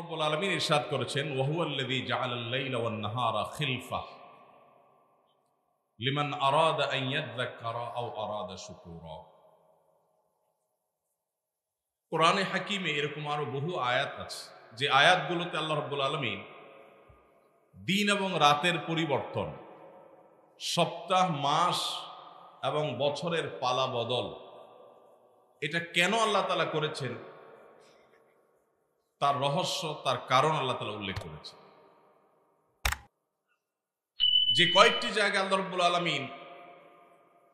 রাব্বুল আলামিন ইরশাদ করেছেন, ওয়াহুয়াল্লাযী জাআলাল লাইলা ওয়ান নাহারা খিলফা লিমান আরাদা আন ইয়াযযাক্কারা আও আরাদা শুকুরা। কোরআনে হাকিমে এরকম আরো বহু আয়াত আছে, যে আয়াতগুলোতে আল্লাহ রাব্বুল আলামিন দিন এবং রাতের পরিবর্তন, সপ্তাহ, মাস এবং বছরের পালা বদল, এটা কেন আল্লাহ তাআলা করেছেন তার রহস্য, তার কারণ আল্লাহ তাআলা উল্লেখ করেছেন। যে কয়েকটি জায়গায় আল্লাহ রাব্বুল আলামিন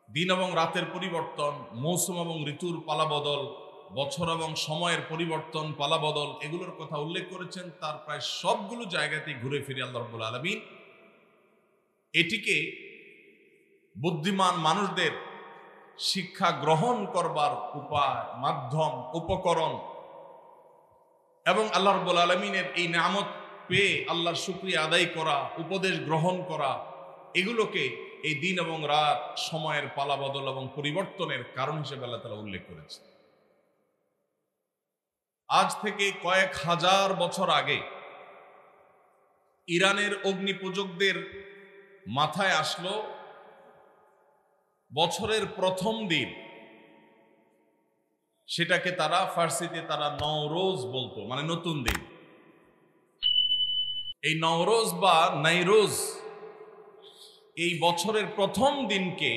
দিন এবং রাতের পরিবর্তন, মৌসুম এবং ঋতুর পালাবদল, বছর এবং সময়ের পরিবর্তন, পালাবদল, এগুলোর কথা উল্লেখ করেছেন, তার প্রায় সবগুলো জায়গাতেই ঘুরে ফিরে আল্লাহ রাব্বুল আলামিন এটিকে বুদ্ধিমান মানুষদের শিক্ষা গ্রহণ করবার উপায়, মাধ্যম, উপকরণ এবং আল্লাহ রাব্বুল আলামিনের এই নিয়ামত পেয়ে আল্লাহর শুকরিয়া আদায় করা, উপদেশ গ্রহণ করা, এগুলোকে এই দিন এবং রাত, সময়ের পালাবদল এবং পরিবর্তনের কারণ হিসেবে আল্লাহ তাআলা উল্লেখ করেছে। আজ থেকে কয়েক হাজার বছর আগে ইরানের অগ্নি পূজকদের মাথায় আসলো বছরের প্রথম দিন, সেটাকে তারা ফার্সিতে তারা নওরোজ বলতো, মানে নতুন দিন। এই নওরোজ বা নাইরোজ, এই বছরের প্রথম দিনকে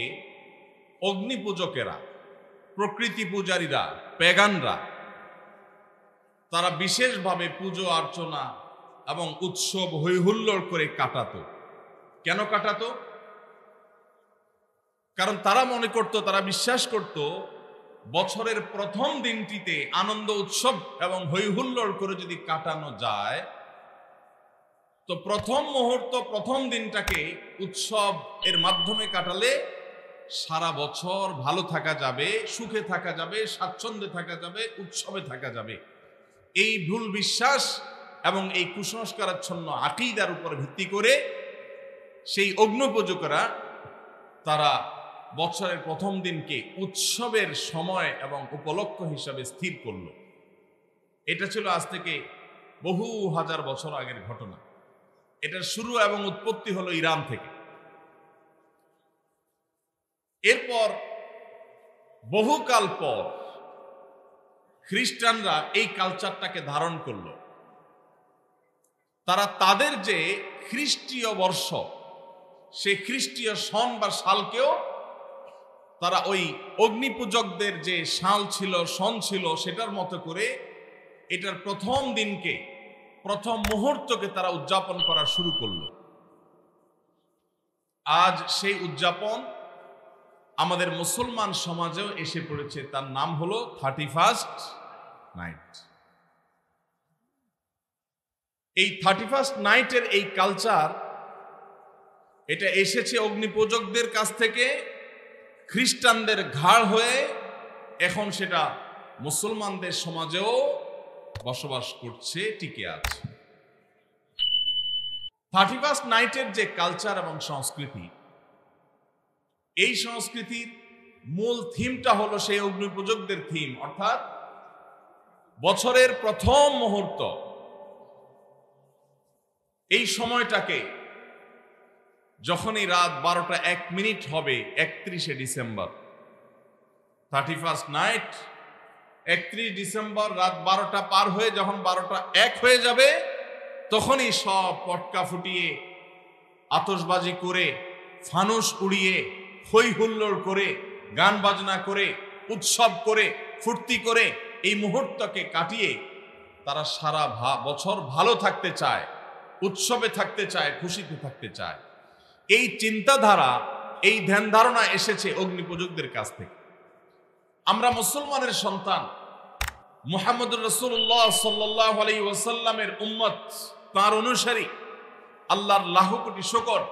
অগ্নি পূজকেরা, প্রকৃতি পূজারীরা, পেগানরা, তারা বিশেষভাবে পুজো অর্চনা এবং উৎসব হৈহুল্লোড় করে কাটাতো। কেন কাটাতো? কারণ তারা মনে করত, তারা বিশ্বাস করত, বছরের প্রথম দিনটিতে আনন্দ উৎসব এবং হৈহুল্লোড় করে যদি কাটানো যায়, তো প্রথম মুহূর্ত, প্রথম দিনটাকে উৎসব এর মাধ্যমে কাটালে সারা বছর ভালো থাকা যাবে, সুখে থাকা যাবে, স্বাচ্ছন্দ্যে থাকা যাবে, উৎসবে থাকা যাবে। এই ভুল বিশ্বাস এবং এই কুসংস্কারাচ্ছন্ন আকীদার উপর ভিত্তি করে সেই অগ্নিপূজকেরা তারা বছরের প্রথম দিনকে উৎসবের সময় এবং উপলক্ষ হিসাবে স্থির করল। এটা ছিল আজ থেকে বহু হাজার বছর আগের ঘটনা। এটার শুরু এবং উৎপত্তি হলো ইরান থেকে। এরপর বহুকাল পর খ্রিস্টানরা এই কালচারটাকে ধারণ করল। তারা তাদের যে খ্রিস্টীয় বর্ষ, সেই খ্রিস্টীয় সন বা সালকেও তারা ওই অগ্নিপূজকদের যে সাল ছিল, সন ছিল, সেটার মতো করে এটার প্রথম দিনকে, প্রথম মুহূর্তকে তারা উদযাপন করা শুরু করল। আজ সেই উদযাপন আমাদের মুসলমান সমাজেও এসে পড়েছে। তার নাম হলো 31st নাইট। এই 31st নাইটের এই কালচার, এটা এসেছে অগ্নিপূজকদের কাছ থেকে, খ্রিস্টানদের ঘাড় হয়ে এখন সেটা মুসলমানদের সমাজেও বসবাস করছে, টিকে আছে। 31st নাইটের যে কালচার এবং সংস্কৃতি, এই সংস্কৃতির মূল থিমটা হলো সেই অগ্নিপূজকদের থিম, অর্থাৎ বছরের প্রথম মুহূর্ত, এই সময়টাকে যখনই রাত 12টা 1 মিনিট হবে, 31শে ডিসেম্বর, 31st নাইট, 31 ডিসেম্বর রাত 12টা পার হয়ে যখন 12টা 1 হয়ে যাবে, তখনই সব পটকা ফুটিয়ে, আতশবাজি করে, ফানুস উড়িয়ে, হৈ হুল্লোড় করে, গান বাজনা করে, উৎসব করে, ফুর্তি করে এই মুহূর্তকে কাটিয়ে তারা সারা বছর ভালো থাকতে চায়, উৎসবে থাকতে চায়, খুশিতে থাকতে চায়। এই চিন্তাধারা, এই ধ্যান ধারণা এসেছে অগ্নিপূজকদের কাছ থেকে। আমরা মুসলমানের সন্তান, মুহাম্মদুর রাসূলুল্লাহ সাল্লাল্লাহু আলাইহি ওয়াসাল্লামের উম্মত, তার অনুসারী। আল্লাহর লাখ কোটি শুকর,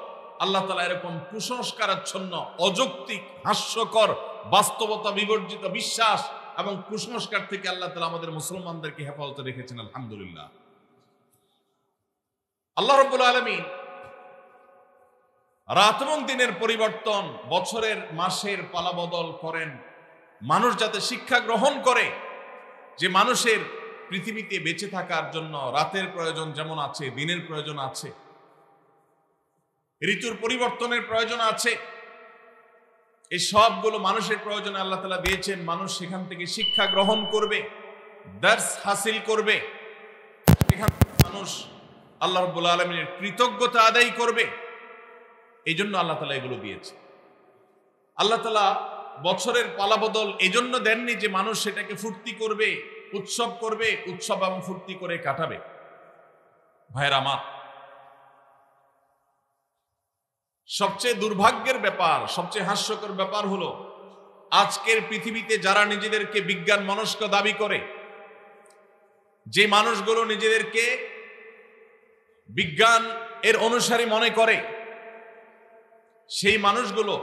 আল্লাহ তাআলা এরকম কুসংস্কারাচ্ছন্ন, অযৌক্তিক, হাস্যকর, বাস্তবতা বিবর্জিত বিশ্বাস এবং কুসংস্কার থেকে আল্লাহ তাআলা আমাদের মুসলমানদেরকে হেফাজতে রেখেছেন, আলহামদুলিল্লাহ। আল্লাহ রাব্বুল আলামিন রাত এবং দিনের পরিবর্তন, বছরের মাসের পালাবদল করেন, মানুষ যাতে শিক্ষা গ্রহণ করে যে মানুষের পৃথিবীতে বেঁচে থাকার জন্য রাতের প্রয়োজন যেমন আছে, দিনের প্রয়োজন আছে, ঋতুর পরিবর্তনের প্রয়োজন আছে। এই সবগুলো মানুষের প্রয়োজনে আল্লাহ তাআলা দিয়েছেন। মানুষ সেখান থেকে শিক্ষা গ্রহণ করবে, দার্স হাসিল করবে, সেখান থেকে মানুষ আল্লাহ রাব্বুল আলামিনের কৃতজ্ঞতা আদায় করবে। এই জন্য আল্লাহ তাআলা এগুলো দিয়েছে। আল্লাহ তাআলা বছরের পালাবদল এজন্য দেননি যে মানুষ সেটাকে ফুর্তি করবে, উৎসব করবে, উৎসব এবং ফুর্তি করে কাটাবে। ভাইয়ের আমার, সবচেয়ে দুর্ভাগ্যের ব্যাপার, সবচেয়ে হাস্যকর ব্যাপার হলো আজকের পৃথিবীতে যারা নিজেদেরকে বিজ্ঞান মনস্ক দাবি করে, যে মানুষগুলো নিজেদেরকে বিজ্ঞান এর অনুসারী মনে করে, সেই মানুষগুলো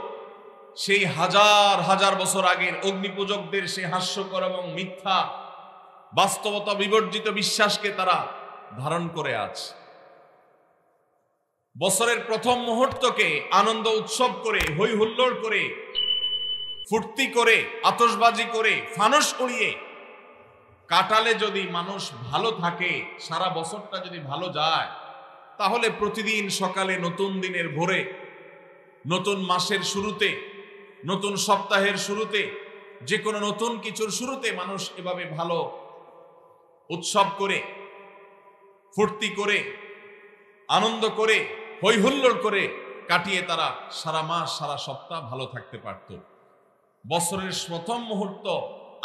সেই হাজার হাজার বছর আগের অগ্নিপূজকদের সেই হাস্যকর এবং মিথ্যা বাস্তবতা বিবর্জিত বিশ্বাসকে তারা ধারণ করে আছে। বছরের প্রথম মুহূর্তকে আনন্দ উৎসব করে, হই হুল্লোড় করে, ফুর্তি করে, আতশবাজি করে, ফানুস উড়িয়ে কাটালে যদি মানুষ ভালো থাকে, সারা বছরটা যদি ভালো যায়, তাহলে প্রতিদিন সকালে, নতুন দিনের ভোরে, নতুন মাসের শুরুতে, নতুন সপ্তাহের শুরুতে, যে কোনো নতুন কিছুর শুরুতে মানুষ এভাবে ভালো উৎসব করে, ফুর্তি করে, আনন্দ করে, হই হুল্লোড় করে কাটিয়ে তারা সারা মাস, সারা সপ্তাহ ভালো থাকতে পারত। বছরের প্রথম মুহূর্ত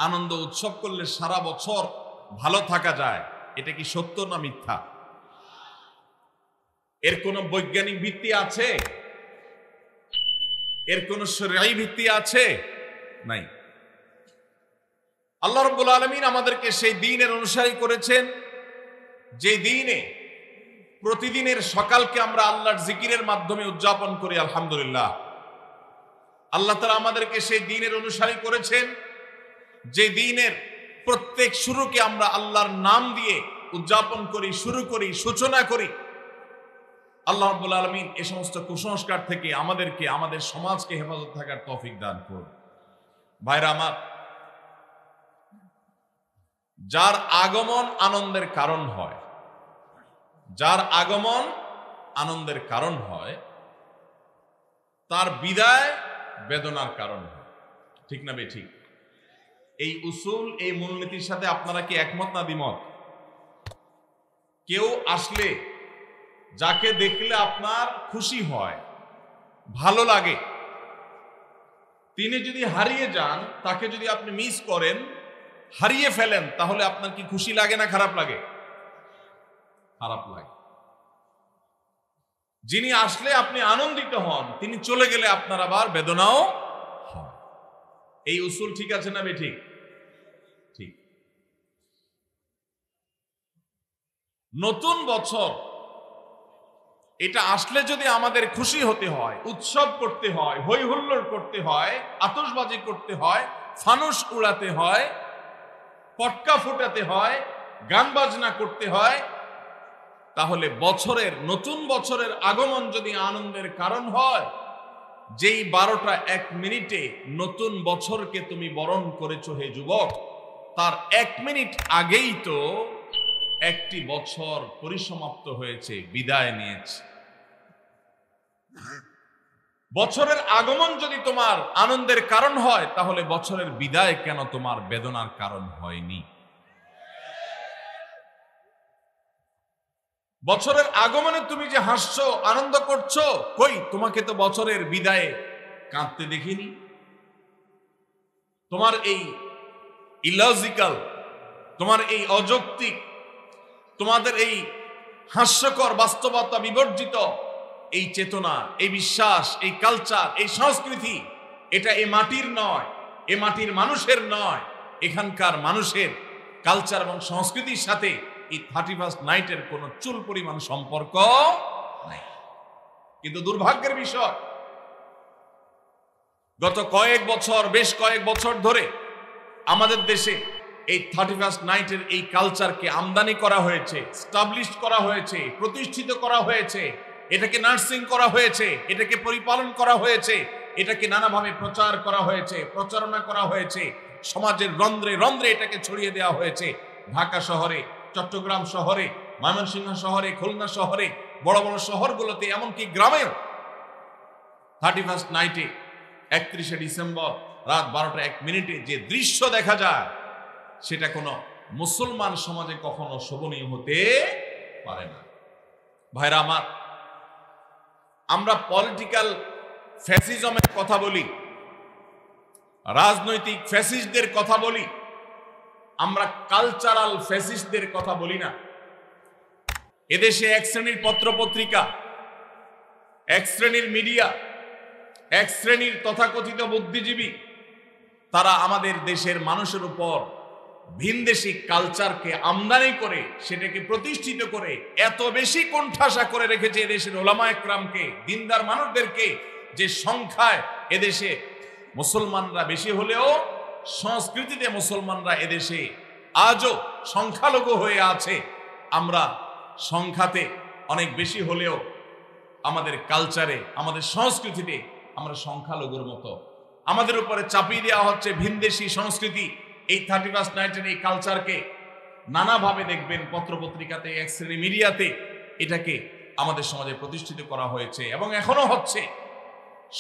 আনন্দ উৎসব করলে সারা বছর ভালো থাকা যায়। এটা কি সত্য না মিথ্যা? এর কোনো বৈজ্ঞানিক ভিত্তি আছে? এর কোনো শরঈ ভিত্তি আছে? নাই। আল্লাহ রাব্বুল আলামিন আমাদেরকে সেই দ্বীনের অনুসারী করেছেন, যে দ্বীনে প্রতিদিনের সকালকে আমরা আল্লাহর জিকিরের মাধ্যমে উদযাপন করি। আলহামদুলিল্লাহ। আল্লাহ তাআলা আমাদেরকে সেই দ্বীনের অনুসারী করেছেন, যে দ্বীনের প্রত্যেক শুরুকে আমরা আল্লাহর নাম দিয়ে উদযাপন করি, শুরু করি, সূচনা করি। আল্লাহ রাব্বুল আলামিন এই সমস্ত কুসংস্কার থেকে আমাদেরকে, আমাদের সমাজকে হেফাজত থাকার তৌফিক দান করুন। ভাইরা আমার, যার আগমন আনন্দের কারণ হয়, যার আগমন আনন্দের কারণ হয়, তার বিদায় বেদনার কারণ হয়। ঠিক না বেঠিক? এই উসুল, এই মূলনীতির সাথে আপনারা কি একমত না দ্বিমত? কেউ আসলে, যাকে দেখলে আপনার খুশি হয়, ভালো লাগে, তিনি যদি হারিয়ে যান, তাকে যদি আপনি মিস করেন, হারিয়ে ফেলেন, তাহলে আপনার কি খুশি লাগে না খারাপ লাগে? খারাপ লাগে। যিনি আসলে আপনি আনন্দিত হন, তিনি চলে গেলে আপনার আবার বেদনাও হয়। এই উসুল ঠিক আছে না বেঠিক? ঠিক। নতুন বছর এটা আসলে যদি আমাদের খুশি হতে হয়, উৎসব করতে হয়, হই হুল্লোড় করতে হয়, আতশবাজি করতে হয়, ফানুস উড়াতে হয়, পটকা ফুটাতে হয়, গান বাজনা করতে হয়, তাহলে বছরের, নতুন বছরের আগমন যদি আনন্দের কারণ হয়, যেই 12টা 1 মিনিটে নতুন বছরকে তুমি বরণ করেছো হে যুবক, তার 1 মিনিট আগেই তো একটি বছর পরিসমাপ্ত হয়েছে, বিদায় নিয়েছে। বছরের আগমন যদি তোমার আনন্দের কারণ হয়, তাহলে বছরের বিদায় কেন তোমার বেদনার কারণ হয়নি? বছরের আগমনে তুমি যে হাসছো, আনন্দ করছো, কই তোমাকে তো বছরের বিদায়ে কাঁদতে দেখিনি। তোমার এই ইলজিক্যাল, তোমার এই অযৌক্তিক, তোমাদের এই হাস্যকর বাস্তবতা বিবর্জিত এই চেতনা, এই বিশ্বাস, এই কালচার, এই সংস্কৃতি, এটা এ মাটির নয়, এ মাটির মানুষের নয়। এখানকার মানুষের কালচার এবং সংস্কৃতির সাথে এই 31st নাইটের কোন চুল পরিমাণ সম্পর্ক নাই। কিন্তু দুর্ভাগ্যের বিষয়, গত কয়েক বছর, বেশ কয়েক বছর ধরে আমাদের দেশে এই 31st নাইটের এই কালচারকে আমদানি করা হয়েছে, স্টাবলিশ করা হয়েছে, প্রতিষ্ঠিত করা হয়েছে, এটাকে নার্সিং করা হয়েছে, এটাকে পরিপালন করা হয়েছে, এটাকে নানাভাবে প্রচার করা হয়েছে, প্রচারণা করা হয়েছে, সমাজের রন্ধ্রে রন্ধ্রে এটাকে ছড়িয়ে দেওয়া হয়েছে। ঢাকা শহরে, চট্টগ্রাম শহরে, ময়মনসিংহ শহরে, খুলনা শহরে, বড় বড় শহরগুলোতে, এমনকি গ্রামেও 31st নাইটে 31শে ডিসেম্বর রাত 12টা 1 মিনিটে যে দৃশ্য দেখা যায়, সেটা কোনো মুসলমান সমাজে কখনো শোভনীয় হতে পারে না। ভাইরা আমার, আমরা পলিটিক্যাল ফ্যাসিজমের কথা বলি, রাজনৈতিক ফ্যাসিস্টদের কথা বলি, আমরা কালচারাল ফ্যাসিস্টদের কথা বলি না। এদেশে এক শ্রেণীর পত্রপত্রিকা, এক শ্রেণীর মিডিয়া, এক শ্রেণীর তথাকথিত বুদ্ধিজীবী, তারা আমাদের দেশের মানুষের উপর ভিনদেশী কালচারকে আমদানি করে, সেটাকে প্রতিষ্ঠিত করে এত বেশি কোণঠাসা করে রেখেছে এদেশের ওলামা একরামকে, দিনদার মানুষদেরকে, যে সংখ্যায় এদেশে মুসলমানরা বেশি হলেও সংস্কৃতিতে মুসলমানরা এদেশে আজও সংখ্যালঘু হয়ে আছে। আমরা সংখ্যাতে অনেক বেশি হলেও আমাদের কালচারে, আমাদের সংস্কৃতিতে আমরা সংখ্যালঘুর মতো। আমাদের উপরে চাপিয়ে দেওয়া হচ্ছে ভিনদেশী সংস্কৃতি। এই 31st নাইটের এই কালচারকে নানাভাবে দেখবেন পত্রপত্রিকাতে, এক শ্রেণী মিডিয়াতে এটাকে আমাদের সমাজে প্রতিষ্ঠিত করা হয়েছে এবং এখনো হচ্ছে।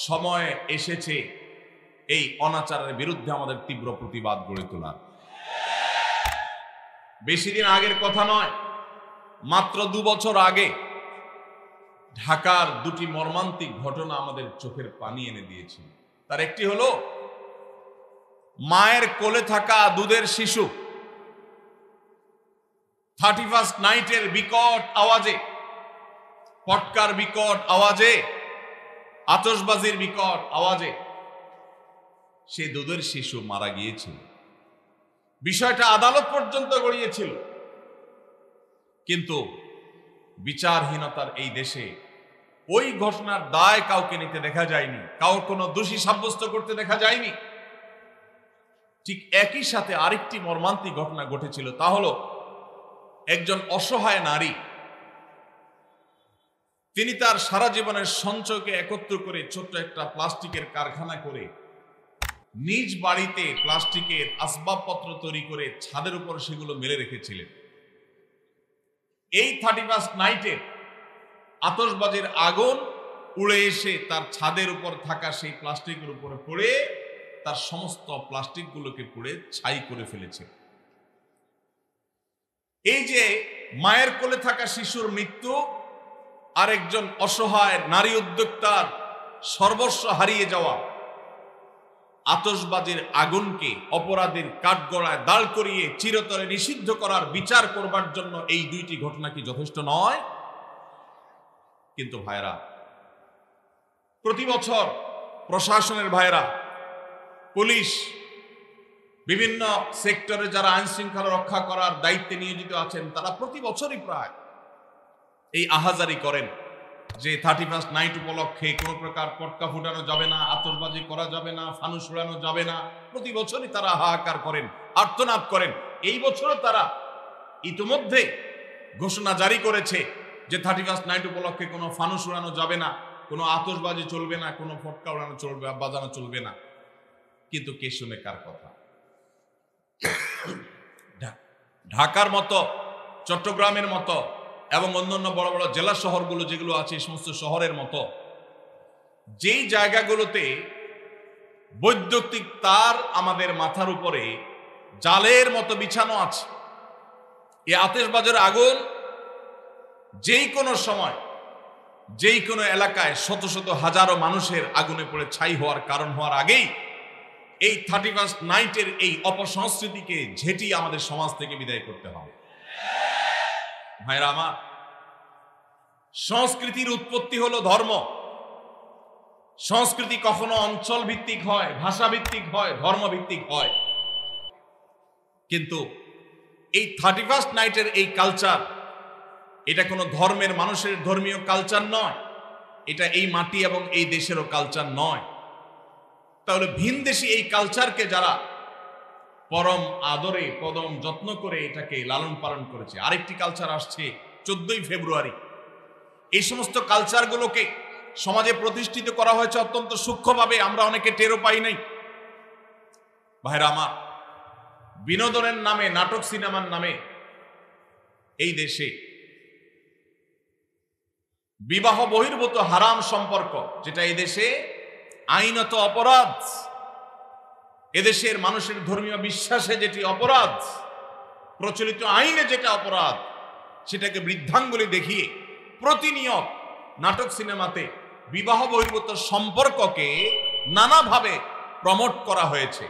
সময় এসেছে এই অনাচারের বিরুদ্ধে আমাদের তীব্র প্রতিবাদ গড়ে তোলার। বেশি দিন আগের কথা নয়, মাত্র 2 বছর আগে ঢাকার 2টি মর্মান্তিক ঘটনা আমাদের চোখের পানি এনে দিয়েছে। তার একটি হলো মায়ের কোলে থাকা দুধের শিশু 31st নাইটের বিকট আওয়াজে, পটকার বিকট আওয়াজে, আতশবাজির বিকট আওয়াজে সে দুধের শিশু মারা গিয়েছিল। বিষয়টা আদালত পর্যন্ত গড়িয়েছিল, কিন্তু বিচারহীনতার এই দেশে ওই ঘটনার দায় কাউকে নিতে দেখা যায়নি, কাউর কোনো দোষী সাব্যস্ত করতে দেখা যায়নি। ঠিক একই সাথে আরেকটি মর্মান্তিক ঘটনা ঘটেছিল, তা হলো একজন অসহায় নারী, তিনি তার সারা জীবনের সঞ্চয়কে একত্র করে ছোট্ট একটা প্লাস্টিকের কারখানা করে নিজ বাড়িতে প্লাস্টিকের আসবাবপত্র তৈরি করে ছাদের উপর সেগুলো মেলে রেখেছিলেন। এই 31st নাইটে আতশবাজির আগুন উড়ে এসে তার ছাদের উপর থাকা সেই প্লাস্টিকের উপরে পড়ে তার সমস্ত প্লাস্টিকগুলোকে পুড়ে ছাই করে ফেলেছে। এই যে মায়ের কোলে থাকা শিশুর মৃত্যু, আরেকজন অসহায় নারী উদ্যোক্তার সর্বস্ব হারিয়ে যাওয়া, আতশবাজির আগুনকে অপরাধীর কাঠগড়ায় দাঁড় করিয়ে চিরতরে নিষিদ্ধ করার বিচার করবার জন্য এই 2টি ঘটনা কি যথেষ্ট নয়? কিন্তু ভাইরা, প্রতি বছর প্রশাসনের ভাইরা, পুলিশ, বিভিন্ন সেক্টরে যারা আইন শৃঙ্খলা রক্ষা করার দায়িত্বে নিয়োজিত আছেন, তারা প্রতি বছরই প্রায় এই আহাজারি করেন যে 31st নাইট উপলক্ষে কোনো প্রকার পটকা ফুটানো যাবে না, আতশবাজি করা যাবে না, ফানুস উড়ানো যাবে না। প্রতি বছরই তারা হাহাকার করেন, আর্তনাদ করেন। এই বছরও তারা ইতিমধ্যে ঘোষণা জারি করেছে যে 31st নাইট উপলক্ষে কোনো ফানুস উড়ানো যাবে না, কোনো আতশবাজি চলবে না, কোনো পটকা উড়ানো চলবে, বাজানো চলবে না। কিন্তু কে শুনে কার কথা? ঢাকার মতো, চট্টগ্রামের মতো এবং অন্যান্য বড় বড় জেলা শহরগুলো যেগুলো আছে, এই সমস্ত শহরের মতো যেই জায়গাগুলোতে বৈদ্যুতিক তার আমাদের মাথার উপরে জালের মতো বিছানো আছে, এই আতশবাজির আগুন যেই কোনো সময়, যেই কোনো এলাকায় শত শত হাজারো মানুষের আগুনে পড়ে ছাই হওয়ার কারণ হওয়ার আগেই এই 31st নাইটের এই অপসংস্কৃতিকে ঝেঁটিয়ে আমাদের সমাজ থেকে বিদায় করতে হবে। ভাইরা আমার, সংস্কৃতির উৎপত্তি হলো ধর্ম। সংস্কৃতি কখনো অঞ্চল ভিত্তিক হয়, ভাষা ভিত্তিক হয়, ধর্ম ভিত্তিক হয়, কিন্তু এই 31st নাইটের এই কালচার, এটা কোনো ধর্মের মানুষের ধর্মীয় কালচার নয়, এটা এই মাটি এবং এই দেশেরও কালচার নয়। তাহলে ভিনদেশী এই কালচারকে যারা পরম আদরে, পরম যত্ন করে এটাকে লালন পালন করেছে, আরেকটি কালচার আসছে 14ই ফেব্রুয়ারি। এই সমস্ত কালচারগুলোকে সমাজে প্রতিষ্ঠিত করা হয়েছে অত্যন্ত সূক্ষ্মভাবে, আমরা অনেকে টেরও পাই নাই। ভাইরা আমার, বিনোদনের নামে, নাটক সিনেমার নামে এই দেশে বিবাহ বহির্ভূত হারাম সম্পর্ক, যেটা এই দেশে আইনত অপরাধ, এদেশের মানুষের ধর্মীয় বিশ্বাসে যেটি অপরাধ, প্রচলিত আইনে যেটা অপরাধ, সেটাকে বৃদ্ধাঙ্গুলি দেখিয়ে প্রতিনিয়ত নাটক সিনেমাতে বিবাহ বহির্ভূত সম্পর্ককে নানাভাবে প্রমোট করা হয়েছে,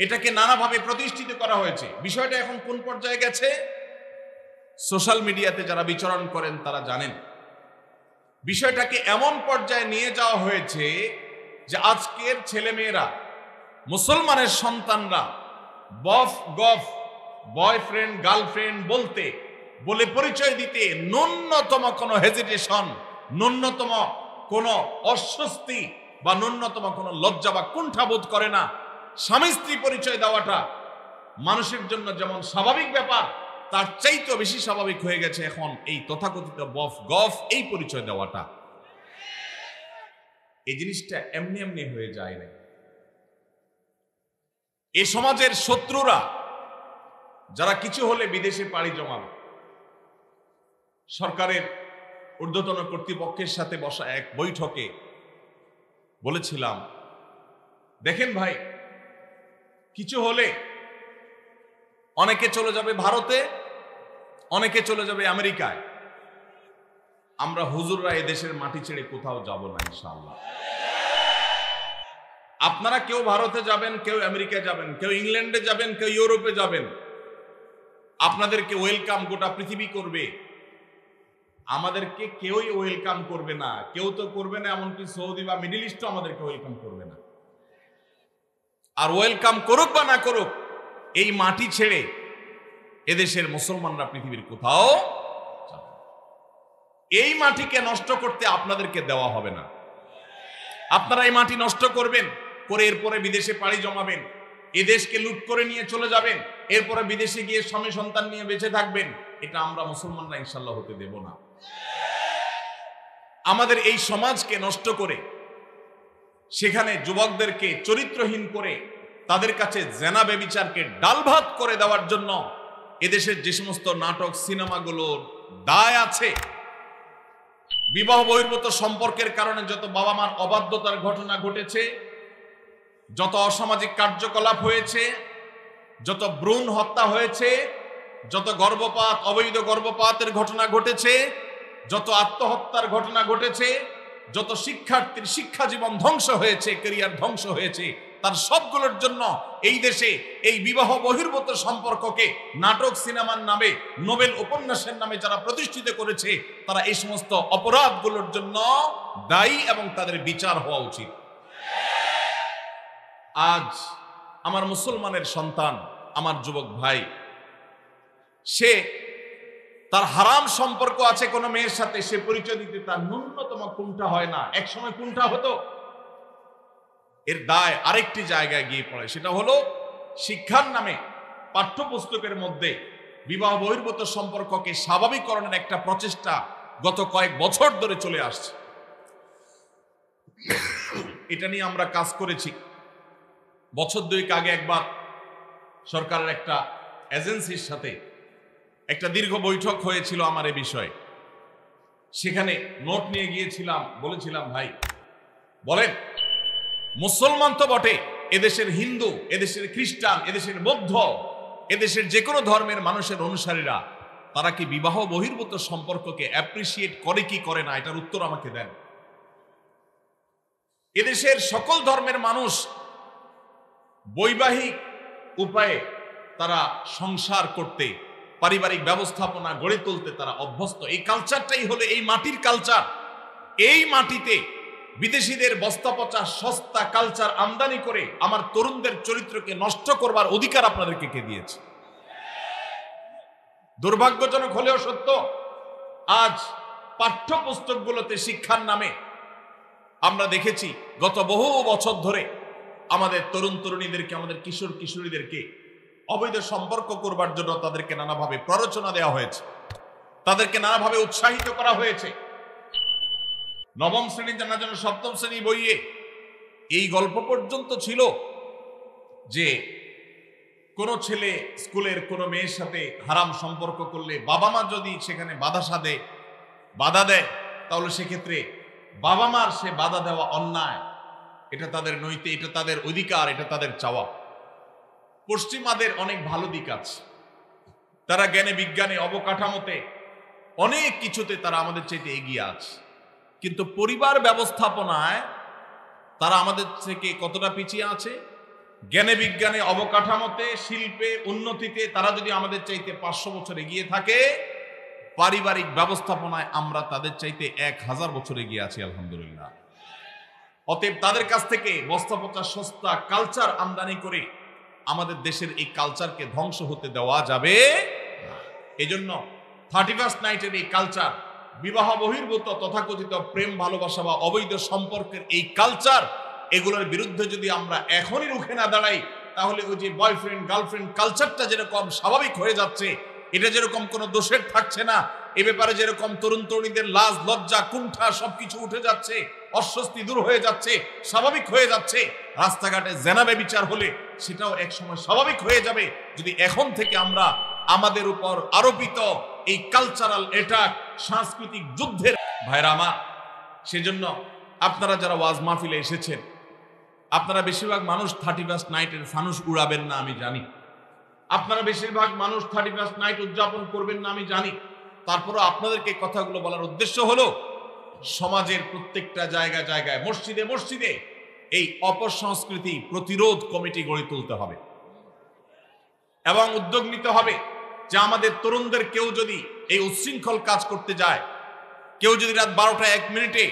এটাকে নানাভাবে প্রতিষ্ঠিত করা হয়েছে। বিষয়টা এখন কোন পর্যায়ে গেছে? সোশ্যাল মিডিয়াতে যারা বিচরণ করেন তারা জানেন। বিষয়টাকে এমন পর্যায়ে নিয়ে যাওয়া হয়েছে যে আজকের ছেলেমেয়েরা, মুসলমানের সন্তানরা বফ গফ, বয়ফ্রেন্ড গার্লফ্রেন্ড বলে পরিচয় দিতে ন্যূনতম কোনো হেজিটেশন, ন্যূনতম কোনো অস্বস্তি বা ন্যূনতম কোনো লজ্জা বা কুণ্ঠা বোধ করে না। স্বামী স্ত্রী পরিচয় দেওয়াটা মানুষের জন্য যেমন স্বাভাবিক ব্যাপার, তার চাইতেও বেশি স্বাভাবিক হয়ে গেছে এখন এই তথাকথিত বফ গফ এই পরিচয় দেওয়াটা। এই জিনিসটা এমনি এমনি হয়ে যায় না। এই সমাজের শত্রুরা যারা কিছু হলে বিদেশে পাড়ি জমাবে, সরকারের ঊর্ধ্বতন কর্তৃপক্ষের সাথে বসা এক বৈঠকে বলেছিলাম, দেখেন ভাই, কিছু হলে অনেকে চলে যাবে ভারতে, অনেকে চলে যাবে আমেরিকায়, আমরা হুজুররা এদেশের মাটি ছেড়ে কোথাও যাব না ইনশাআল্লাহ। আপনারা কেউ ভারতে যাবেন, কেউ আমেরিকায় যাবেন, কেউ ইংল্যান্ডে যাবেন, কেউ ইউরোপে যাবেন, আপনাদেরকে ওয়েলকাম গোটা পৃথিবী করবে, আমাদেরকে কেউই ওয়েলকাম করবে না। কেউ তো করবে না, এমনকি সৌদি বা মিডল ইস্টও আমাদেরকে ওয়েলকাম করবে না। আর ওয়েলকাম করুক বা না করুক, এই মাটি ছেড়ে এদেশের মুসলমানরা পৃথিবীর কোথাও যাবে না। এই মাটিকে নষ্ট করতে আপনাদেরকে দেওয়া হবে না। আপনারা এই মাটি নষ্ট করবেন, করে এরপরে বিদেশে পাড়ি জমাবেন, এ দেশকে লুট করে নিয়ে চলে যাবেন, এরপরে বিদেশে গিয়ে স্বামী সন্তান নিয়ে বেঁচে থাকবেন। এটা আমরা মুসলমানরা ইনশাল্লাহ হতে দেব না। আমাদের এই সমাজকে নষ্ট করে সেখানে যুবকদেরকে চরিত্রহীন করে তাদের কাছে জেনা বেবিচারকে ডালভাত করে দেওয়ার জন্য এদেশের যে সমস্ত নাটক সিনেমাগুলোর দায় আছে, বিবাহ বহির্ভূত সম্পর্কের কারণে যত বাবা মার অবাধ্যতার ঘটনা ঘটেছে, যত অসামাজিক কার্যকলাপ হয়েছে, যত ভ্রূণ হত্যা হয়েছে, যত গর্ভপাত, অবৈধ গর্ভপাতের ঘটনা ঘটেছে, যত আত্মহত্যার ঘটনা ঘটেছে, যত শিক্ষার্থীর শিক্ষা জীবন ধ্বংস হয়েছে, ক্যারিয়ার ধ্বংস হয়েছে, তার সবগুলোর জন্য এই দেশে এই বিবাহ বহির্ভূত সম্পর্ককে নাটক সিনেমার নামে, নোবেল উপন্যাসের নামে যারা প্রতিষ্ঠিত করেছে, তারা এই সমস্ত অপরাধগুলোর জন্য দায়ী এবং তাদের বিচার হওয়া উচিত। আজ আমার মুসলমানের সন্তান, আমার যুবক ভাই, সে তার হারাম সম্পর্ক আছে কোনো মেয়ের সাথে, সে পরিচয় দিতে তার ন্যূনতম কুণ্ঠা হয় না। এক সময় কুণ্ঠা হতো, এর দায় আরেকটি জায়গায় গিয়ে পড়ে, সেটা হলো শিক্ষার নামে পাঠ্যপুস্তকের মধ্যে বিবাহ বহির্ভূত সম্পর্ককে স্বাভাবিককরণের একটা প্রচেষ্টা গত কয়েক বছর ধরে চলে আসছে। এটা নিয়ে আমরা কাজ করেছি। বছর দুয়েক আগে একবার সরকারের একটা এজেন্সির সাথে একটা দীর্ঘ বৈঠক হয়েছিল আমার এ বিষয়ে। সেখানে নোট নিয়ে গিয়েছিলাম, বলেছিলাম, ভাই বলেন, মুসলমান তো বটে, এদেশের হিন্দু, এদেশের খ্রিস্টান, এদেশের বৌদ্ধ, এদেশের যে কোনো ধর্মের মানুষের অনুসারীরা, তারা কি বিবাহ বহির্ভূত সম্পর্ককে অ্যাপ্রিসিয়েট করে কি করে না, এটার উত্তর আমাকে দেন। এদেশের সকল ধর্মের মানুষ বৈবাহিক উপায়ে তারা সংসার করতে, পারিবারিক ব্যবস্থাপনা গড়ে তুলতে তারা অভ্যস্ত। এই কালচারটাই হলো এই মাটির কালচার। এই মাটিতে বিদেশিদের বস্তাপচা সস্তা কালচার আমদানি করে আমার তরুণদের চরিত্রকে নষ্ট করবার অধিকার আপনাদেরকে কে দিয়েছে? দুর্ভাগ্যজনক হলেও সত্য, আজ পাঠ্যপুস্তকগুলোতে শিক্ষার নামে আমরা দেখেছি গত বহু বছর ধরে আমাদের তরুণ তরুণীদেরকে, আমাদের কিশোর কিশোরীদেরকে অবৈধ সম্পর্ক করবার জন্য তাদেরকে নানাভাবে প্ররোচনা দেওয়া হয়েছে, তাদেরকে নানাভাবে উৎসাহিত করা হয়েছে। নবম শ্রেণী জানা যেন সপ্তম শ্রেণী বইয়ে এই গল্প পর্যন্ত ছিল যে কোনো ছেলে স্কুলের কোনো মেয়ের সাথে হারাম সম্পর্ক করলে বাবা মা যদি সেখানে বাধা দেয়, তাহলে সেক্ষেত্রে বাবা মার সে বাধা দেওয়া অন্যায়, এটা তাদের নৈতিক, এটা তাদের অধিকার, এটা তাদের চাওয়া। পশ্চিমাদের অনেক ভালো দিক আছে, তারা জ্ঞানে বিজ্ঞানে অবকাঠামোতে অনেক কিছুতে তারা আমাদের চাইতে এগিয়ে আছে, কিন্তু পরিবার ব্যবস্থাপনায় তারা আমাদের থেকে কতটা পিছিয়ে আছে? জ্ঞানে বিজ্ঞানে অবকাঠামোতে শিল্পে উন্নতিতে তারা যদি আমাদের চাইতে 500 বছর এগিয়ে থাকে, পারিবারিক ব্যবস্থাপনায় আমরা তাদের চাইতে 1000 বছর এগিয়ে আছি আলহামদুলিল্লাহ। অতএব তাদের কাছ থেকে বস্তা পচা সস্তা কালচার আমদানি করে আমাদের দেশের এই কালচারকে ধ্বংস হতে দেওয়া যাবে। এজন্য 31st নাইটের এই কালচার, বিবাহ বহির্ভূত তথাকথিত প্রেম ভালোবাসা বা অবৈধ সম্পর্কের এই কালচার, এগুলোর বিরুদ্ধে যদি আমরা এখনই রুখে না দাঁড়াই, তাহলে ওই যে বয়ফ্রেন্ড গার্লফ্রেন্ড কালচারটা যেরকম স্বাভাবিক হয়ে যাচ্ছে, এটা যেরকম কোনো দোষের থাকছে না, এ ব্যাপারে যেরকম তরুণ তরুণীদের লাজ লজ্জা কুণ্ঠা সবকিছু উঠে যাচ্ছে, অস্বস্তি দূর হয়ে যাচ্ছে, স্বাভাবিক হয়ে যাচ্ছে, রাস্তাঘাটে জেনাবে বিচার হলে সেটাও একসময় স্বাভাবিক হয়ে যাবে, যদি এখন থেকে আমরা আমাদের উপর আরোপিত এই কালচারাল অ্যাটাক, সাংস্কৃতিক যুদ্ধের ভাইরা আমার, সেজন্য আপনারা যারা ওয়াজ মাহফিলে এসেছেন, আপনারা বেশিরভাগ মানুষ 31st নাইটের ফানুস উড়াবেন না আমি জানি, আপনারা বেশিরভাগ মানুষ 31st নাইট উদযাপন করবেন না আমি জানি, তারপরও আপনাদেরকে কথাগুলো বলার উদ্দেশ্য হলো সমাজের প্রত্যেকটা জায়গায় জায়গায় মসজিদে মসজিদে এই অপসংস্কৃতি প্রতিরোধ কমিটি গড়ে তুলতে হবে এবং উদ্যোগ নিতে হবে যে আমাদের তরুণদের কেউ যদি এই উচ্ছৃঙ্খল কাজ করতে যায়, কেউ যদি রাত 12টা 1 মিনিটে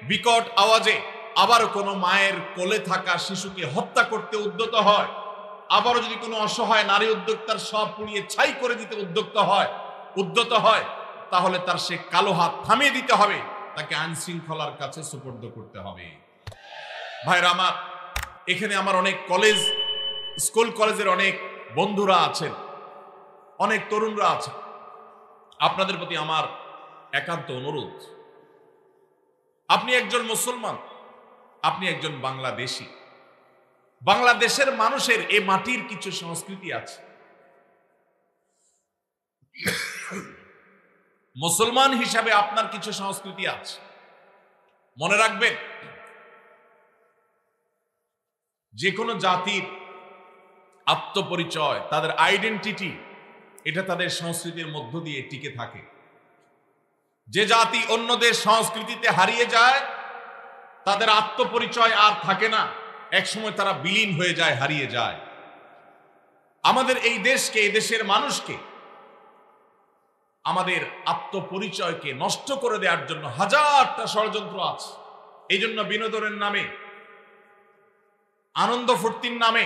বিকট আওয়াজে আবার কোনো মায়ের কোলে থাকা শিশুকে হত্যা করতে উদ্যত হয়, আবারও যদি কোনো অসহায় নারী উদ্যোক্তার সব পুড়িয়ে ছাই করে দিতে উদ্যত হয়, তাহলে তার সে কালো হাত থামিয়ে দিতে হবে, তাকে আইন শৃঙ্খলার কাছে সুপর্দ করতে হবে। ভাইরা আমার, এখানে আমার অনেক স্কুল কলেজের অনেক বন্ধুরা আছেন, অনেক তরুণরা আছেন, আপনাদের প্রতি আমার একান্ত অনুরোধ, আপনি একজন মুসলমান, আপনি একজন বাংলাদেশী, বাংলাদেশের মানুষের এই মাটির কিছু সংস্কৃতি আছে, মুসলমান হিসাবে আপনার কিছু সংস্কৃতি আছে। মনে রাখবেন, যে কোনো জাতির আত্মপরিচয়, তাদের আইডেন্টিটি, এটা তাদের সংস্কৃতির মধ্য দিয়ে টিকে থাকে। যে জাতি অন্যদের সংস্কৃতিতে হারিয়ে যায়, তাদের আত্মপরিচয় আর থাকে না, একসময় তারা বিলীন হয়ে যায়, হারিয়ে যায়। আমাদের এই দেশকে, এই দেশের মানুষকে, আমাদের আত্মপরিচয়কে নষ্ট করে দেওয়ার জন্য হাজারটা ষড়যন্ত্র আছে। এই জন্য বিনোদনের নামে, আনন্দ ফুর্তির নামে,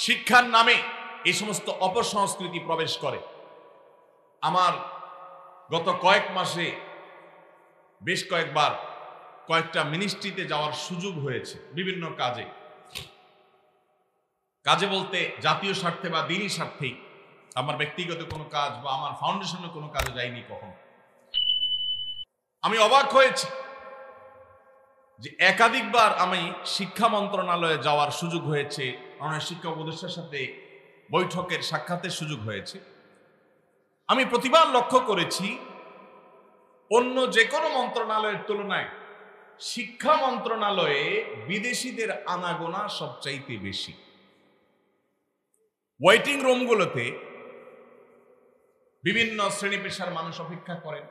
শিক্ষার নামে এই সমস্ত অপসংস্কৃতি প্রবেশ করে। আমার গত কয়েক মাসে বেশ কয়েকবার কয়েকটা মিনিস্ট্রিতে যাওয়ার সুযোগ হয়েছে, বিভিন্ন কাজে বলতে জাতীয় স্বার্থে বা দিনী স্বার্থেই, আমার ব্যক্তিগত কোনো কাজ বা আমার ফাউন্ডেশনের কোনো কাজে যাইনি কখনো। আমি অবাক হয়েছি যে একাধিকবার আমি শিক্ষা মন্ত্রণালয়ে যাওয়ার সুযোগ হয়েছে, অনেক শিক্ষা উপদেষ্টার সাথে বৈঠকের সাক্ষাতের সুযোগ হয়েছে। আমি প্রতিবার লক্ষ্য করেছি অন্য যে কোনো মন্ত্রণালয়ের তুলনায় শিক্ষা মন্ত্রণালয়ে বিদেশিদের আনাগোনা সবচাইতে বেশি। ওয়েটিং রুমগুলোতে বিভিন্ন শ্রেণী পেশার মানুষ অপেক্ষা করেন,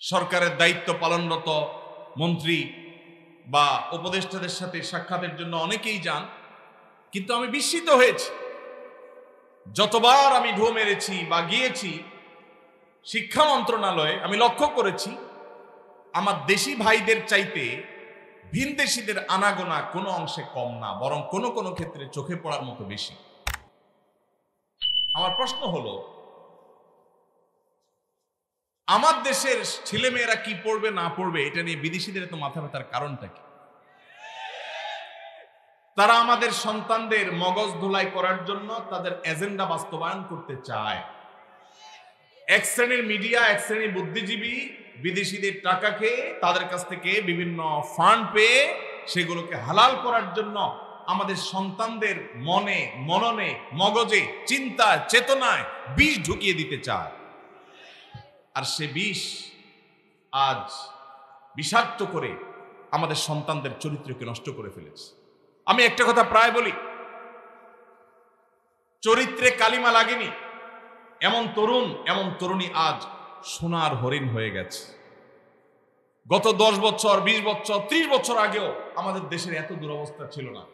সরকারের দায়িত্ব পালনরত মন্ত্রী বা উপদেষ্টাদের সাথে সাক্ষাতের জন্য অনেকেই যান, কিন্তু আমি বিস্মিত হয়েছি, যতবার আমি ঢু মেরেছি বা গিয়েছি শিক্ষা মন্ত্রণালয়ে, আমি লক্ষ্য করেছি আমার দেশি ভাইদের চাইতে ভিনদেশীদের আনাগোনা কোনো অংশে কম না, বরং কোনো কোনো ক্ষেত্রে চোখে পড়ার মতো বেশি। আমার প্রশ্ন হলো, আমার দেশের ছেলেমেয়েরা কি পড়বে না পড়বে এটা নিয়ে বিদেশিদের এত মাথা ব্যথার কারণটা কি? তারা আমাদের সন্তানদের মগজ ধোলাই করার জন্য তাদের এজেন্ডা বাস্তবায়ন করতে চায়। এক শ্রেণীর মিডিয়া, এক শ্রেণীর বুদ্ধিজীবী বিদেশিদের টাকা খেয়ে, তাদের কাছ থেকে বিভিন্ন ফান্ড পেয়ে সেগুলোকে হালাল করার জন্য আমাদের সন্তানদের মনে, মননে, মগজে, চিন্তায়, চেতনায় বিষ ঢুকিয়ে দিতে চায়। আর সে বিষ আজ বিষাক্ত করে আমাদের সন্তানদের চরিত্রকে নষ্ট করে ফেলেছে। আমি একটা কথা প্রায় বলি, চরিত্রে কালিমা লাগেনি এমন তরুণ, এমন তরুণী আজ সোনার হরিণ হয়ে গেছে। গত 10 বছর, 20 বছর, 30 বছর আগেও আমাদের দেশের এত দুরবস্থা ছিল না।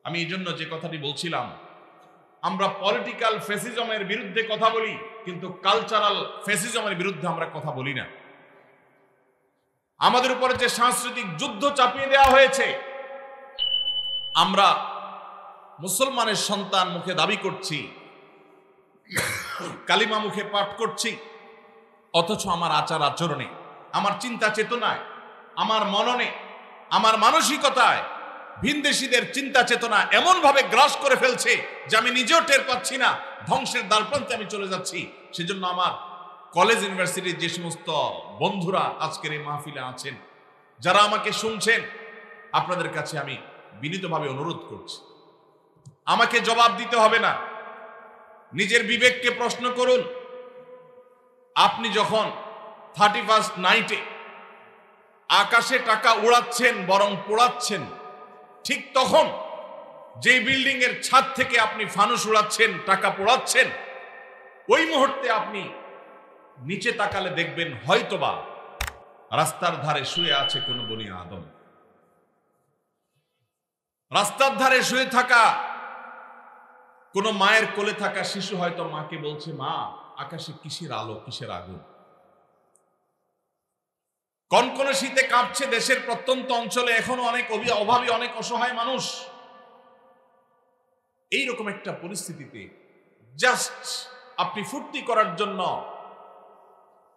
আমি এই জন্য যে কথাটি বলছিলাম, আমরা পলিটিক্যাল ফ্যাসিজমের বিরুদ্ধে কথা বলি, কিন্তু কালচারাল ফ্যাসিজমের বিরুদ্ধে আমরা কথা বলি না। আমাদের উপরে যে সাংস্কৃতিক যুদ্ধ চাপিয়ে দেওয়া হয়েছে, আমরা মুসলমানের সন্তান মুখে দাবি করছি, কালিমা মুখে পাঠ করছি, অথচ আমার আচার আচরণে, আমার চিন্তা চেতনায়, আমার মননে, আমার মানসিকতায় ভিনদেশীদের চিন্তা চেতনা এমন ভাবে গ্রাস করে ফেলছে যে আমি নিজেও টের পাচ্ছি না, ধ্বংসের দ্বারপ্রান্তে আমি চলে যাচ্ছি। সেজন্য আমার কলেজ ইউনিভার্সিটির যে সমস্ত বন্ধুরা আজকের এই মাহফিলে আছেন, যারা আমাকে শুনছেন, আপনাদের কাছে আমি বিনীতভাবে অনুরোধ করছি, আমাকে জবাব দিতে হবে না, নিজের বিবেককে প্রশ্ন করুন। আপনি যখন 31st নাইটে আকাশে টাকা উড়াচ্ছেন বরং পোড়াচ্ছেন, ঠিক তখন যে বিল্ডিং এর ছাদ থেকে আপনি ফানুস উড়াচ্ছেন, টাকা পোড়াচ্ছেন, ওই মুহূর্তে আপনি নিচে তাকালে দেখবেন হয়তোবা রাস্তার ধারে শুয়ে আছে কোনো বনি আদম। রাস্তার ধারে শুয়ে থাকা কোনো মায়ের কোলে থাকা শিশু হয়তো মাকে বলছে, মা আকাশে কিসের আলো, কিসের আগুন। কনকনে শীতে কাঁপছে দেশের প্রত্যন্ত অঞ্চলে এখনো অনেক অভাবী, অনেক অসহায় মানুষ। এইরকম একটা পরিস্থিতিতে জাস্ট আপনি ফুর্তি করার জন্য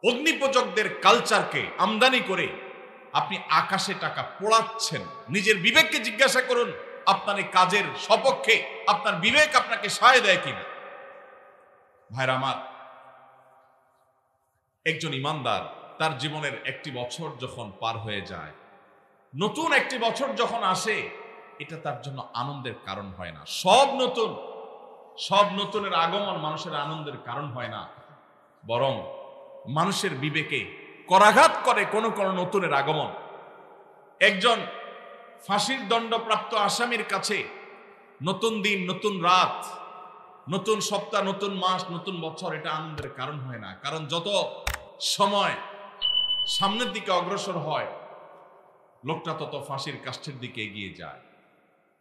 অগ্নিপূজকদের কালচারকে আমদানি করে আপনি আকাশে টাকা পোড়াচ্ছেন। নিজের বিবেককে জিজ্ঞাসা করুন, আপনার এই কাজের সপক্ষে আপনার বিবেক আপনাকে সায় দেয় কিনা। ভাইরা আমার, একজন ইমানদার তার জীবনের একটি বছর যখন পার হয়ে যায়, নতুন একটি বছর যখন আসে, এটা তার জন্য আনন্দের কারণ হয় না। সব নতুনের আগমন মানুষের আনন্দের কারণ হয় না, বরং মানুষের বিবেকে করাঘাত করে কোন কোন নতুনের আগমন। একজন ফাঁসির দণ্ডপ্রাপ্ত আসামির কাছে নতুন দিন, নতুন রাত, নতুন সপ্তাহ, নতুন মাস, নতুন বছর এটা আনন্দের কারণ হয় না। কারণ যত সময় সামনের দিকে অগ্রসর হয়, লোকটা তত ফাঁসির কাষ্ঠের দিকে এগিয়ে যায়।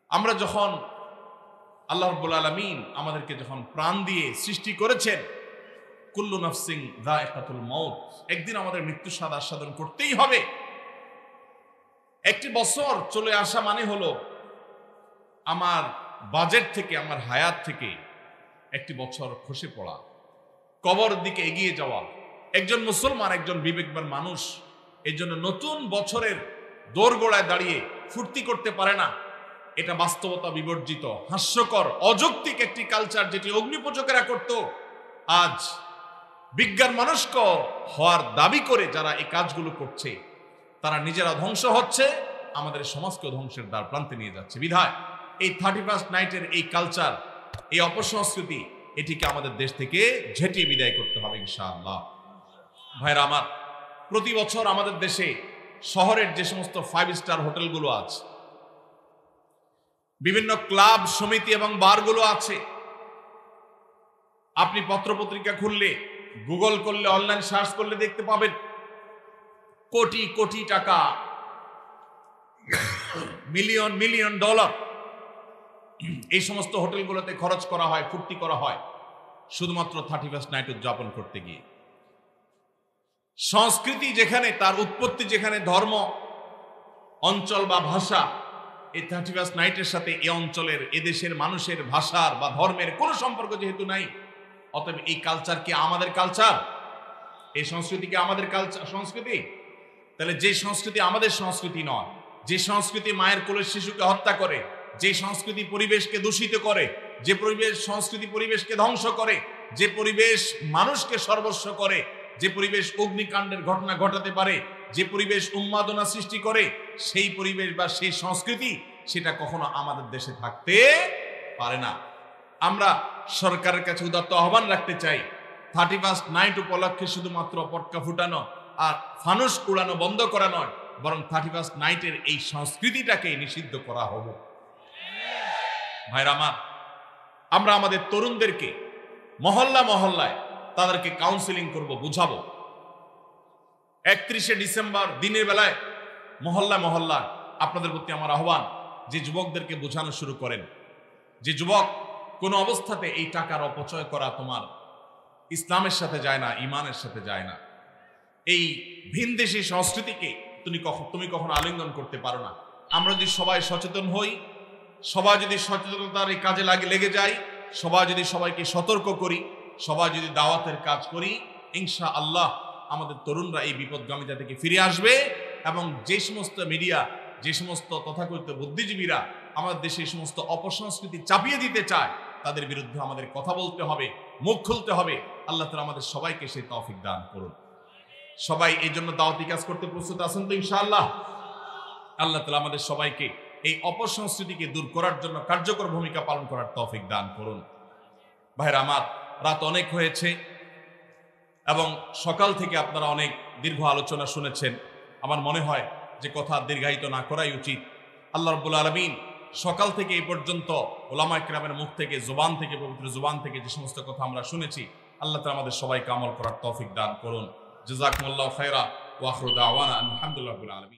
আমরা যখন আল্লাহ রাব্বুল আলামিন আমাদেরকে যখন প্রাণ দিয়ে সৃষ্টি করেছেন, কুল্লু নাফসিন যায়কাতুল মাউত, একদিন আমাদের মৃত্যু স্বাদ আস্বাদন করতেই হবে। একটি বছর চলে আসা মানে হলো আমার বাজেট থেকে, আমার হায়াত থেকে একটি বছর খসে পড়া, কবর দিকে এগিয়ে যাওয়া। একজন মুসলমান, একজন বিবেকবান মানুষ এই জন্য নতুন বছরের দোরগোড়ায় দাঁড়িয়ে ফুর্তি করতে পারে না। এটা বাস্তবতা বিবর্জিত, হাস্যকর, অযৌক্তিক একটি কালচার যেটি অগ্নিপূজকেরা করত। আজ বিজ্ঞান মনস্ক হওয়ার দাবি করে যারা এই কাজগুলো করছে, তারা নিজেরা ধ্বংস হচ্ছে, আমাদের সমাজকে ধ্বংসের দ্বার প্রান্তে নিয়ে যাচ্ছে। বিধায় এই 31st নাইটের এই কালচার, এই অপসংস্কৃতি, এটিকে আমাদের দেশ থেকে ঝেঁটিয়ে বিদায় করতে হবে ইনশাআল্লাহ। ভাইরা আমার, প্রতি বছর আমাদের দেশে শহরের যে সমস্ত 5 স্টার হোটেলগুলো আছে, বিভিন্ন ক্লাব, সমিতি এবং বারগুলো আছে, আপনি পত্রপত্রিকা খুললে, গুগল করলে, অনলাইন সার্চ করলে দেখতে পাবেন কোটি কোটি টাকা, মিলিয়ন মিলিয়ন ডলার এই সমস্ত হোটেলগুলোতে খরচ করা হয়, ফুর্তি করা হয় শুধুমাত্র 31st নাইট উদযাপন করতে গিয়ে। সংস্কৃতি যেখানে, তার উৎপত্তি যেখানে, ধর্ম, অঞ্চল বা ভাষা, এই 31st নাইটের সাথে এ অঞ্চলের, এদেশের মানুষের ভাষার বা ধর্মের কোনো সম্পর্ক যেহেতু নাই, অতএব এই কালচার কি আমাদের কালচার? এই সংস্কৃতি কি আমাদের কালচার, সংস্কৃতি? তাহলে যে সংস্কৃতি আমাদের সংস্কৃতি নয়, যে সংস্কৃতি মায়ের কোলের শিশুকে হত্যা করে, যে সংস্কৃতি পরিবেশকে দূষিত করে, যে সংস্কৃতি পরিবেশকে ধ্বংস করে, যে পরিবেশ মানুষকে সর্বস্ব করে, যে পরিবেশ অগ্নিকাণ্ডের ঘটনা ঘটাতে পারে, যে পরিবেশ উন্মাদনা সৃষ্টি করে, সেই পরিবেশ বা সেই সংস্কৃতি সেটা কখনো আমাদের দেশে থাকতে পারে না। আমরা সরকারের কাছে উদাত্ত আহ্বান রাখতে চাই, 31st নাইট উপলক্ষে শুধুমাত্র পটকা ফুটানো আর ফানুস উড়ানো বন্ধ করা নয়, বরং 31st নাইটের এই সংস্কৃতিটাকে নিষিদ্ধ করা হবে। ভাইরা আমার, আমরা আমাদের তরুণদেরকে মহল্লা মহল্লায় তাদেরকে কাউন্সিলিং করব, বুঝাবো। 31শে ডিসেম্বর দিনের বেলায় মহল্লা মহল্লা আপনাদের প্রতি আমার আহ্বান, যে যুবকদেরকে বোঝানো শুরু করেন, যে যুবক কোনো অবস্থাতে এই টাকার অপচয় করা তোমার ইসলামের সাথে যায় না, ইমানের সাথে যায় না। এই ভিনদেশী সংস্কৃতিকে তুমি কখনো আলিঙ্গন করতে পারো না। আমরা যদি সবাই সচেতন হই, সবাই যদি সচেতনতার এই কাজে লেগে যাই, সবাই যদি সবাইকে সতর্ক করি, সবাই যদি দাওয়াতের কাজ করি, ইনশাআল্লাহ আমাদের তরুণরা এই বিপদগামিতা থেকে ফিরে আসবে। এবং যে সমস্ত মিডিয়া, যে সমস্ত তথাকথিত বুদ্ধিজীবীরা আমাদের দেশে এই সমস্ত অপসংস্কৃতি চাপিয়ে দিতে চায়, তাদের বিরুদ্ধে আমাদের কথা বলতে হবে, মুখ খুলতে হবে। আল্লাহ তাআলা আমাদের সবাইকে সেই তৌফিক দান করুন। সবাই এই জন্য দাওয়াতি কাজ করতে প্রস্তুত আছেন তো ইনশাআল্লাহ? আল্লাহ তাআলা আমাদের সবাইকে এই অপসংস্কৃতিকে দূর করার জন্য কার্যকর ভূমিকা পালন করার তৌফিক দান করুন। ভাইরা আমার, রাত অনেক হয়েছে এবং সকাল থেকে আপনারা অনেক দীর্ঘ আলোচনা শুনেছেন। আমার মনে হয় যে কথা দীর্ঘায়িত না করাই উচিত। আল্লাহ রাব্বুল আলামিন সকাল থেকে এই পর্যন্ত উলামায়ে কেরামের মুখ থেকে, জবান থেকে, পবিত্র জবান থেকে যে সমস্ত কথা আমরা শুনেছি, আল্লাহ তাআলা আমাদের সবাইকে আমল করার তৌফিক দান করুন। জাযাকুমুল্লাহু খায়রা ওয়া আখিরু দাওয়ানা আলহামদুলিল্লাহি রাব্বিল আলামিন।